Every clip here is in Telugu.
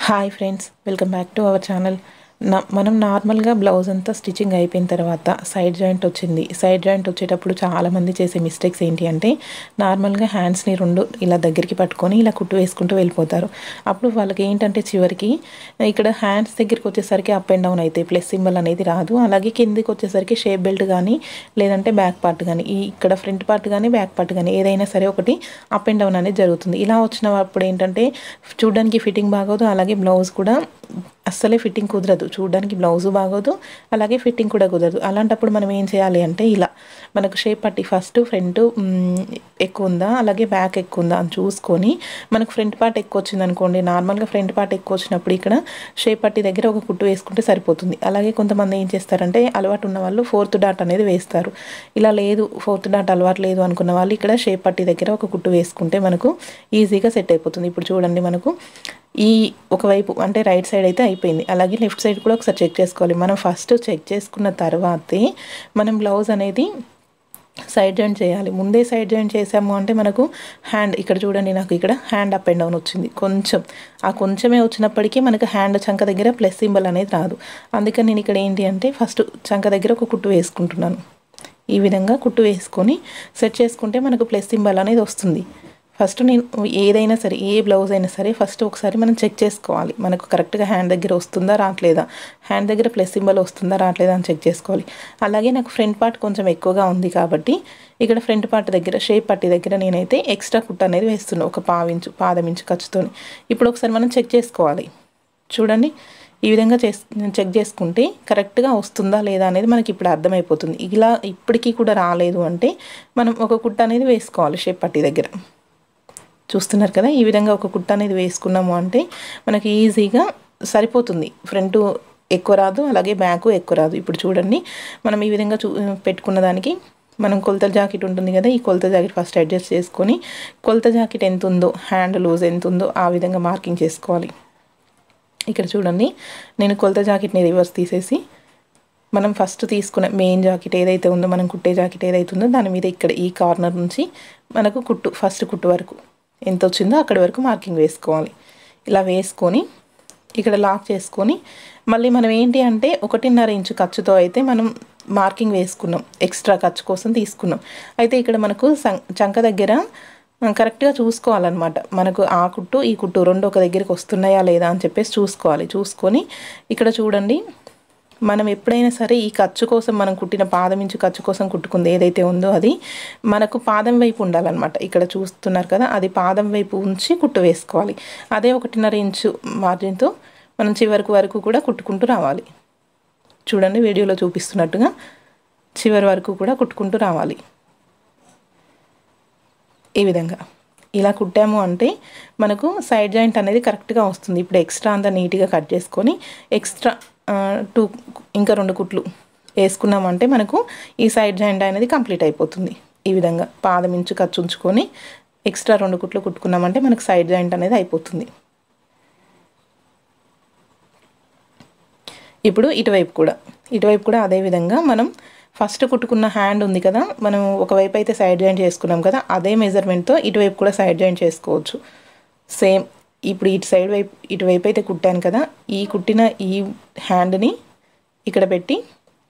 Hi friends, welcome back to our channel. మనం నార్మల్గా బ్లౌజ్ అంతా స్టిచ్చింగ్ అయిపోయిన తర్వాత సైడ్ జాయింట్ వచ్చింది. సైడ్ జాయింట్ వచ్చేటప్పుడు చాలామంది చేసే మిస్టేక్స్ ఏంటి అంటే నార్మల్గా హ్యాండ్స్ని రెండు ఇలా దగ్గరికి పట్టుకొని ఇలా కుట్టు వేసుకుంటూ వెళ్ళిపోతారు. అప్పుడు వాళ్ళకి ఏంటంటే చివరికి ఇక్కడ హ్యాండ్స్ దగ్గరికి వచ్చేసరికి అప్ అండ్ డౌన్ అయితే ప్లస్ సింబల్ అనేది రాదు. అలాగే కిందికి వచ్చేసరికి షేప్ బెల్ట్ కానీ లేదంటే బ్యాక్ పార్ట్ కానీ ఇక్కడ ఫ్రంట్ పార్ట్ కానీ బ్యాక్ పార్ట్ కానీ ఏదైనా సరే ఒకటి అప్ అండ్ డౌన్ అనేది జరుగుతుంది. ఇలా వచ్చినప్పుడు ఏంటంటే చూడడానికి ఫిట్టింగ్ బాగోదు, అలాగే బ్లౌజ్ కూడా అస్సలే ఫిట్టింగ్ కుదరదు. చూడడానికి బ్లౌజు బాగోదు, అలాగే ఫిట్టింగ్ కూడా కుదరదు. అలాంటప్పుడు మనం ఏం చేయాలి అంటే ఇలా మనకు షేప్ పట్టి ఫస్ట్ ఫ్రంట్ ఎక్కువ ఉందా అలాగే బ్యాక్ ఎక్కువ ఉందా అని చూసుకొని మనకు ఫ్రంట్ పార్ట్ ఎక్కువ వచ్చింది అనుకోండి, నార్మల్గా ఫ్రంట్ పార్ట్ ఎక్కువ వచ్చినప్పుడు ఇక్కడ షేప్ పట్టి దగ్గర ఒక కుట్టు వేసుకుంటే సరిపోతుంది. అలాగే కొంతమంది ఏం చేస్తారంటే అలవాటు ఉన్న వాళ్ళు ఫోర్త్ డాట్ అనేది వేస్తారు. ఇలా లేదు, ఫోర్త్ డాట్ అలవాటు లేదు అనుకున్న వాళ్ళు ఇక్కడ షేప్ పట్టి దగ్గర ఒక కుట్టు వేసుకుంటే మనకు ఈజీగా సెట్ అయిపోతుంది. ఇప్పుడు చూడండి, మనకు ఈ ఒకవైపు అంటే రైట్ సైడ్ అయితే అయిపోయింది. అలాగే లెఫ్ట్ సైడ్ కూడా ఒకసారి చెక్ చేసుకోవాలి. మనం ఫస్ట్ చెక్ చేసుకున్న తర్వాతే మనం బ్లౌజ్ అనేది సైడ్ జాయింట్ చేయాలి. ముందే సైడ్ జాయింట్ చేసాము అంటే మనకు హ్యాండ్ ఇక్కడ చూడండి, నాకు ఇక్కడ హ్యాండ్ అప్ అండ్ డౌన్ వచ్చింది. కొంచెమే వచ్చినప్పటికీ మనకు హ్యాండ్ చంక దగ్గర ప్లస్ సింబల్ అనేది రాదు. అందుకని నేను ఇక్కడ ఏంటి అంటే ఫస్ట్ చంక దగ్గర ఒక కుట్టు వేసుకుంటున్నాను. ఈ విధంగా కుట్టు వేసుకొని సెట్ చేసుకుంటే మనకు ప్లస్ సింబల్ అనేది వస్తుంది. ఫస్ట్ నేను ఏదైనా సరే, ఏ బ్లౌజ్ అయినా సరే ఫస్ట్ ఒకసారి మనం చెక్ చేసుకోవాలి. మనకు కరెక్ట్గా హ్యాండ్ దగ్గర వస్తుందా రావట్లేదా, హ్యాండ్ దగ్గర ప్లస్ సింబల్ వస్తుందా రావట్లేదా అని చెక్ చేసుకోవాలి. అలాగే నాకు ఫ్రంట్ పార్ట్ కొంచెం ఎక్కువగా ఉంది కాబట్టి ఇక్కడ ఫ్రంట్ పార్ట్ దగ్గర షేప్ పట్టి దగ్గర నేనైతే ఎక్స్ట్రా కుట్టు అనేది వేస్తున్నాను, ఒక పాదం ఇంచు ఖర్చుతోని. ఇప్పుడు ఒకసారి మనం చెక్ చేసుకోవాలి. చూడండి, ఈ విధంగా చెక్ చేసుకుంటే కరెక్ట్గా వస్తుందా లేదా అనేది మనకి ఇప్పుడు అర్థమైపోతుంది. ఇలా ఇప్పటికీ కూడా రాలేదు అంటే మనం ఒక కుట్టు అనేది వేసుకోవాలి షేప్ పట్టి దగ్గర. చూస్తున్నారు కదా, ఈ విధంగా ఒక కుట్ట అనేది వేసుకున్నాము అంటే మనకి ఈజీగా సరిపోతుంది. ఫ్రంట్ ఎక్కువ రాదు, అలాగే బ్యాక్ ఎక్కువ రాదు. ఇప్పుడు చూడండి, మనం ఈ విధంగా పెట్టుకున్న దానికి మనం కొలత జాకెట్ ఉంటుంది కదా, ఈ కొలత జాకెట్ ఫస్ట్ అడ్జస్ట్ చేసుకొని కొలత జాకెట్ ఎంత ఉందో, హ్యాండ్ లూజ్ ఎంత ఉందో ఆ విధంగా మార్కింగ్ చేసుకోవాలి. ఇక్కడ చూడండి, నేను కొలత జాకెట్ని రివర్స్ తీసేసి మనం ఫస్ట్ తీసుకున్న మెయిన్ జాకెట్ ఏదైతే ఉందో, మనం కుట్టే జాకెట్ ఏదైతే ఉందో దాని మీద ఇక్కడ ఈ కార్నర్ నుంచి మనకు ఫస్ట్ కుట్టు వరకు ఎంత వచ్చిందో అక్కడి వరకు మార్కింగ్ వేసుకోవాలి. ఇలా వేసుకొని ఇక్కడ లాక్ చేసుకొని మళ్ళీ మనం ఏంటి అంటే 1.5 ఇంచు ఖర్చుతో అయితే మనం మార్కింగ్ వేసుకున్నాం, ఎక్స్ట్రా ఖర్చు కోసం తీసుకున్నాం. అయితే ఇక్కడ మనకు చంక దగ్గర కరెక్ట్గా చూసుకోవాలన్నమాట. మనకు ఆ కుట్టు ఈ కుట్టు రెండు ఒక దగ్గరికి వస్తున్నాయా లేదా అని చెప్పేసి చూసుకోవాలి. చూసుకొని ఇక్కడ చూడండి, మనం ఎప్పుడైనా సరే ఈ ఖర్చు కోసం మనం కుట్టిన పాదం ఇంచు ఖర్చు కోసం కుట్టుకుంది ఏదైతే ఉందో అది మనకు పాదం వైపు ఉండాలన్నమాట. ఇక్కడ చూస్తున్నారు కదా, అది పాదం వైపు ఉంచి కుట్టు వేసుకోవాలి. అదే 1.5 ఇంచు మార్జిన్తో మనం చివరి వరకు కూడా కుట్టుకుంటూ రావాలి. చూడండి, వీడియోలో చూపిస్తున్నట్టుగా చివరి వరకు కూడా కుట్టుకుంటూ రావాలి. ఈ విధంగా ఇలా కుట్టాము అంటే మనకు సైడ్ జాయింట్ అనేది కరెక్ట్గా వస్తుంది. ఇప్పుడు ఎక్స్ట్రా అంతా నీట్గా కట్ చేసుకొని ఎక్స్ట్రా ఇంకా 2 కుట్లు వేసుకున్నామంటే మనకు ఈ సైడ్ జాయింట్ అనేది కంప్లీట్ అయిపోతుంది. ఈ విధంగా పాదం ఇంచు ఖర్చు ఉంచుకొని ఎక్స్ట్రా 2 కుట్లు కుట్టుకున్నామంటే మనకు సైడ్ జాయింట్ అనేది అయిపోతుంది. ఇప్పుడు ఇటువైపు కూడా అదే విధంగా మనం ఫస్ట్ కుట్టుకున్న హ్యాండ్ ఉంది కదా, మనం ఒకవైపు అయితే సైడ్ జాయింట్ చేసుకున్నాం కదా, అదే మెజర్మెంట్తో ఇటువైపు కూడా సైడ్ జాయింట్ చేసుకోవచ్చు. సేమ్ ఇప్పుడు ఇటువైపు అయితే కుట్టాను కదా, ఈ కుట్టిన ఈ హ్యాండ్ని ఇక్కడ పెట్టి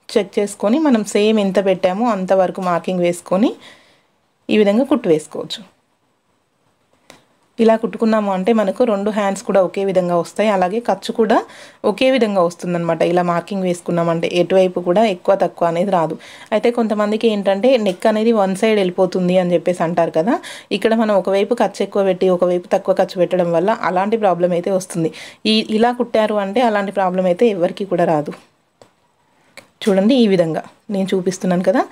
చెక్ చేసుకొని మనం సేమ్ ఎంత పెట్టామో అంతవరకు మార్కింగ్ వేసుకొని ఈ విధంగా కుట్టు వేసుకోవచ్చు. ఇలా కుట్టుకున్నాము అంటే మనకు 2 హ్యాండ్స్ కూడా ఒకే విధంగా వస్తాయి, అలాగే ఖర్చు కూడా ఒకే విధంగా వస్తుందన్నమాట. ఇలా మార్కింగ్ వేసుకున్నామంటే ఎటువైపు కూడా ఎక్కువ తక్కువ అనేది రాదు. అయితే కొంతమందికి ఏంటంటే నెక్ అనేది వన్ సైడ్ వెళ్ళిపోతుంది అని చెప్పేసి అంటారు కదా, ఇక్కడ మనం ఒకవైపు ఖర్చు ఎక్కువ పెట్టి ఒకవైపు తక్కువ ఖర్చు పెట్టడం వల్ల అలాంటి ప్రాబ్లం అయితే వస్తుంది. ఇలా కుట్టారు అంటే అలాంటి ప్రాబ్లం అయితే ఎవరికి కూడా రాదు. చూడండి, ఈ విధంగా నేను చూపిస్తున్నాను కదా,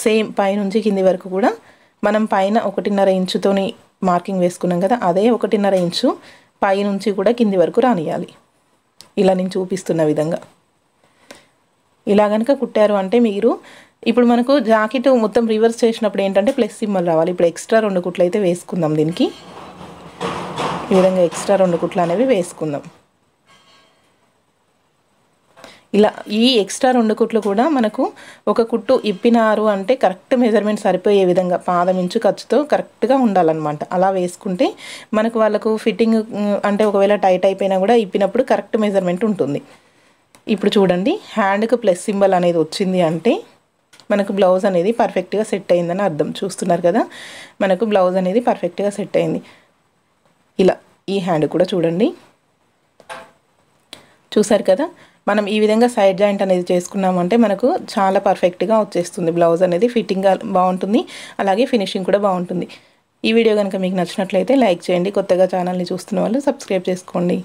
సేమ్ పైనుంచి కింది వరకు కూడా మనం పైన 1.5 ఇంచుతోని మార్కింగ్ వేసుకున్నాం కదా, అదే 1.5 ఇంచు పై నుంచి కూడా కింది వరకు రానియాలి. ఇలా నేను చూపిస్తున్న విధంగా ఇలా కనుక కుట్టారు అంటే మీరు ఇప్పుడు మనకు జాకెట్ మొత్తం రివర్స్ చేసినప్పుడు ఏంటంటే ప్లస్ సింబల్ రావాలి. ఇప్పుడు ఎక్స్ట్రా 2 కుట్లు అయితే వేసుకుందాం. దీనికి ఈ విధంగా ఎక్స్ట్రా 2 కుట్లు అనేవి వేసుకుందాం. ఇలా ఈ ఎక్స్ట్రా 2 కుట్లు కూడా మనకు ఒక కుట్టు ఇప్పినారు అంటే కరెక్ట్ మెజర్మెంట్ సరిపోయే విధంగా పాదం ఇంచు ఖర్చుతో కరెక్ట్గా ఉండాలన్నమాట. అలా వేసుకుంటే మనకు వాళ్ళకు ఫిట్టింగ్ అంటే ఒకవేళ టైట్ అయిపోయినా కూడా ఇప్పినప్పుడు కరెక్ట్ మెజర్మెంట్ ఉంటుంది. ఇప్పుడు చూడండి, హ్యాండ్కి ప్లస్ సింబల్ అనేది వచ్చింది అంటే మనకు బ్లౌజ్ అనేది పర్ఫెక్ట్గా సెట్ అయిందని అర్థం. చూస్తున్నారు కదా, మనకు బ్లౌజ్ అనేది పర్ఫెక్ట్గా సెట్ అయింది. ఇలా ఈ హ్యాండ్ కూడా చూడండి, చూసారు కదా. మనం ఈ విధంగా సైడ్ జాయింట్ అనేది చేసుకున్నామంటే మనకు చాలా పర్ఫెక్ట్గా వచ్చేస్తుంది. బ్లౌజ్ అనేది ఫిట్టింగ్గా బాగుంటుంది, అలాగే ఫినిషింగ్ కూడా బాగుంటుంది. ఈ వీడియో కనుక మీకు నచ్చినట్లయితే లైక్ చేయండి. కొత్తగా ఛానల్ని చూస్తున్న వాళ్ళు సబ్స్క్రైబ్ చేసుకోండి.